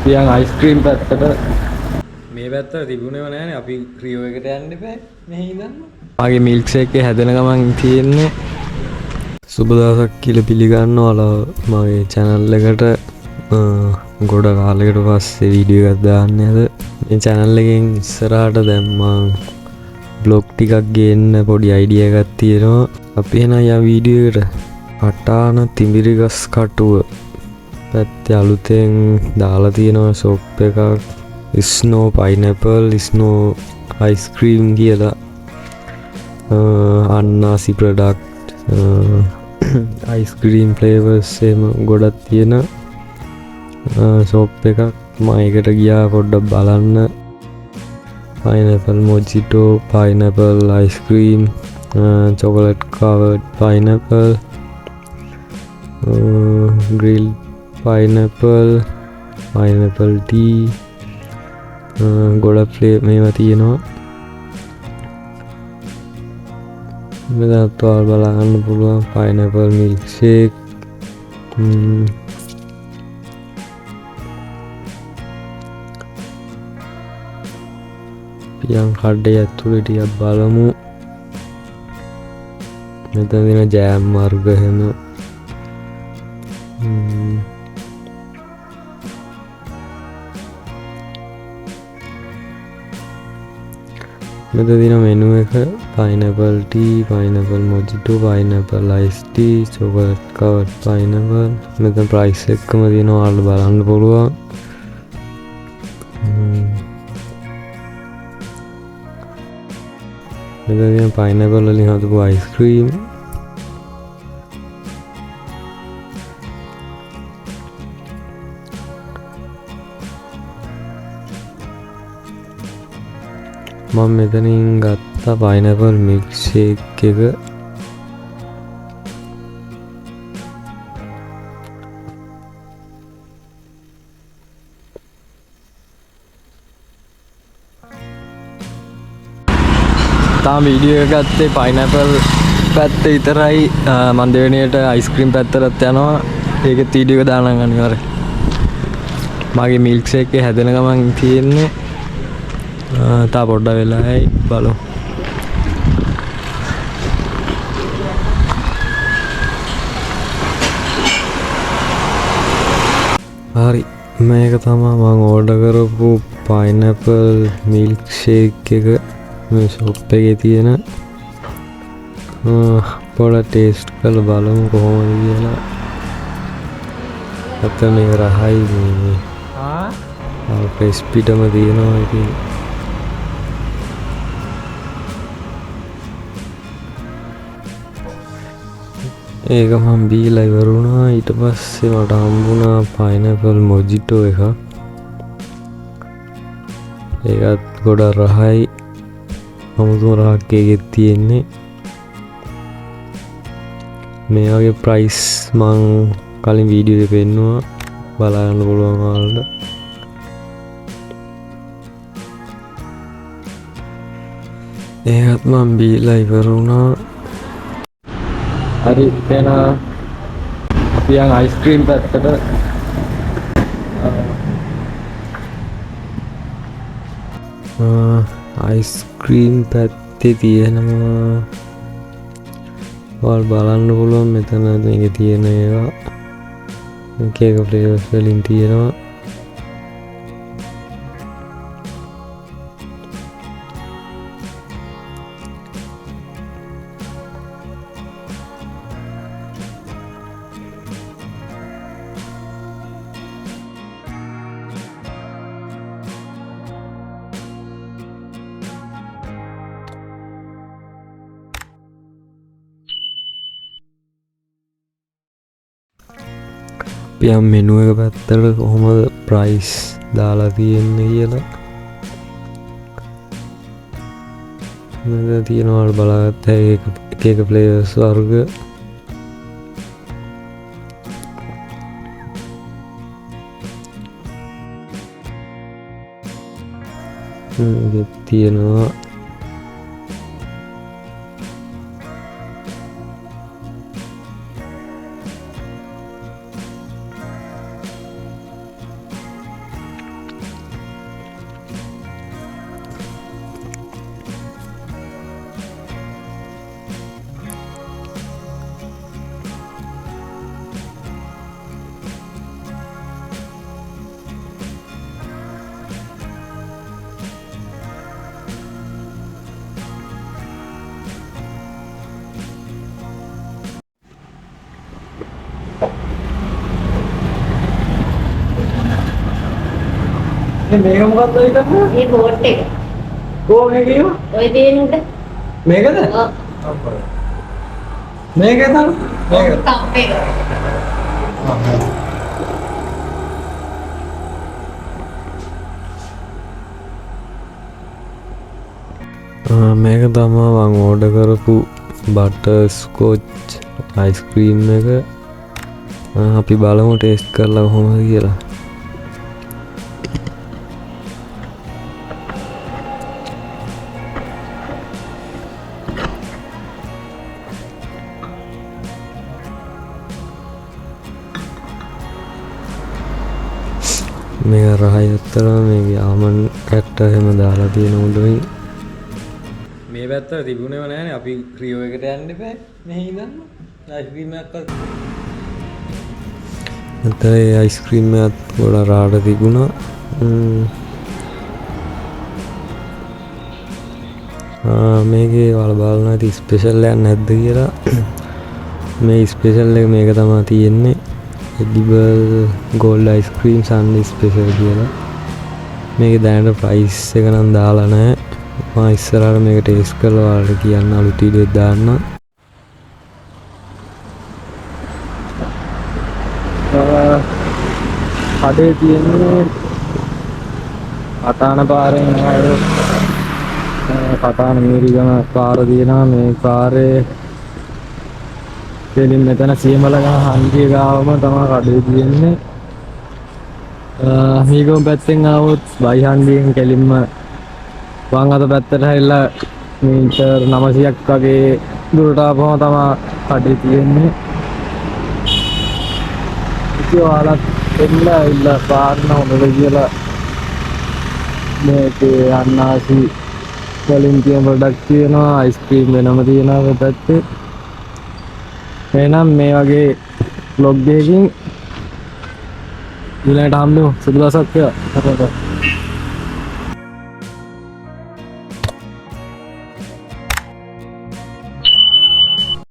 පියන් ice cream පැත්තට මේ පැත්තට තිබුණේව නෑනේ අපි ක්‍රියෝ එකට යන්න එපා මෙහි ඉඳන්. මගේ මිල්ක් ෂේක් එක හැදෙන ගමන් තියෙන්නේ. සුබ දවසක් කියලා පිළිගන්නවා මගේ channel එකට. ගොඩ කාලෙකට පස්සේ වීඩියෝ එකක් දාන්න ඇද. මේ channel එකෙන් ඉස්සරහට දැන් මම බ්ලොග් ටිකක් ගේන්න පොඩි අයිඩියා එකක් තියෙනවා. අපි එන යා වීඩියෝ එකට අටාන තිඹිරිගස් කටුව පැත්තේ අලුතෙන් දාලා තියෙනවා ෂොප් එකක්. ස්නෝ පයිනැපල් ස්නෝ අයිස්ක්‍රීම් කියලා අන්නාසි ප්‍රොඩක්ට් අයිස්ක්‍රීම් ෆ්ලේවර්ස් එහෙම ගොඩක් තියෙන ෂොප් එකක්. මම ඒකට ගියා පොඩ්ඩක් බලන්න. පයිනැපල් මොජිටෝ පයිනැපල් ice cream chocolate covered pineapple grilled pineapple tea ගොඩක් මේවා තියෙනවා. මෙතනත් ඔයාලා බලන්න පුළුවන් pineapple milkshake. පියන් කඩේ ඇතුලේ ටිකක් බලමු. මෙතන තියෙන ජෑම් වර්ග එහෙම මෙතන තියෙන මෙනු එක pineapple tea pineapple mojito pineapple iced tea chocolate covered pineapple. මෙතන price එකම තියෙනවා ඔයාලා බලන්න පුළුවන්. මෙතන තියෙන pineapple වලින් හදපු අයිස්ක්‍රීම්. මම මෙතනින් ගත්ත pineapple milkshake එක. තාම වීඩියෝ එක ගත්තේ pineapple පැත්ත විතරයි. මම දෙවෙනියට අයිස්ක්‍රීම් පැත්තටත් යනවා. ඒකෙත් වීඩියෝ එක දාන්න අනිවාර්යයෙන්. මගේ මිල්ක් ෂේක් එක හැදෙන ගමන් තියෙන්නේ. තා පොඩ්ඩක් වෙලාවයි බලමු. හරි මේක තමයි මම ඕඩර් කරපු pineapple milk shake එක. මේ ෂොප් එකේ තියෙන පොඩ්ඩක් ටේස්ට් කරලා බලමු කොහොමද කියලා. අත මේක රහයි මේ ක්‍රිස්පිටම තියෙනවා. ඉතින් ඒක මම බීලා ඉවර වුණා. ඊට පස්සේ මට හම්බුණා pineapple mojito එකක්. ඒකත් ගොඩක් රහයි. අමුතුම රහක් එකේ තියෙන්නේ. මේ වගේ ප්‍රයිස් මං කලින් වීඩියෝ එකේ පෙන්නුවා. බලන්න පුළුවන් ඔයාලට. ඒකත් මම බීලා ඉවර වුණා. හරි එන පියන් අයිස්ක්‍රීම් පැත්තට අයිස්ක්‍රීම් පැත්තේ තියෙනවා. ඔයාලා බලන්න පුළුවන් මෙතන මේකේ තියෙන ඒවා එක එක ෆ්ලේවර්ස් වලින් තියෙනවා. පියම් මෙනු එක පැත්තට කොහොමද ප්‍රයිස් දාලා තියෙන්නේ කියලා. මෙතන තියෙනවා බලාගත්ත එක එක ෆ්ලේවර්ස් වර්ග. මේක තියෙනවා මේක මොකක්ද හිතන්නේ? මේ බෝට් එක. කොහොම මේකේව? ඔය තියෙන උඩ. මේකද? ඔව්. මේක තමයි. මේක. කම්ප් එක. මේක තමා මං ඕඩර් කරපු බටර් ස්කෝච් අයිස්ක්‍රීම් එක. අපි බලමු ටේස්ට් කරලා කොහොමද කියලා. මේක රහයි අත්තරම මේක ආමන් කැට්ට එහෙම දාලා තියෙන උඩින් මේ පැත්තට තිබුණේම නැහැනේ. අපි ක්‍රියෝ එකට යන්න එපා. මෙහි ඉඳන් අයිස්ක්‍රීම් එකක් අතේ අයිස්ක්‍රීම් එකත් ගොඩ රාඩ තිබුණා. මේකේ ඔයාලා බලන්න ඇති ස්පෙෂල් එකක් නැද්ද කියලා. මේ ස්පෙෂල් එක මේක තමයි තියෙන්නේ. එඩිබල් ගෝල්ඩ් අයිස්ක්‍රීම් සන්ඩේ ස්පෙෂල් කියලා. මේකේ දැනට ප්‍රයිස් එක නම් දාලා නැහැ. මම ඉස්සරහට මේක ටේස්ට් කරලා ඔයාලට කියන්න අලුත් වීඩියෝ එකක් දාන්න. කඩේ තියෙන්නේ කතාන පාරෙන් ආවෝ කතාන මීරිගම පාර තියෙනවා. මේ පාරේ දෙලින් මෙතන සියමලගම හන්දිය ගාවම තමයි කඩේ තියෙන්නේ. මීගම පැත්තෙන් ආවොත් බයි හන්දියෙන් කෙලින්ම වම් අත පැත්තට හැරිලා මීටර් 900ක් වගේ දුරට ආවම තමයි කඩේ තියෙන්නේ. ඉතින් ඔයාලත් එන්න පාරන හොඳද කියලා මේකේ අන්නාසි වලින් තියෙන ප්‍රොඩක්ට් තියෙනවා. අයිස්ක්‍රීම් වෙනම තියෙනවා පැත්තේ. එහෙනම් මේ වගේ vlog එකකින් ඊළඟට හම්බෙමු. සුබ දවසක් වේවා.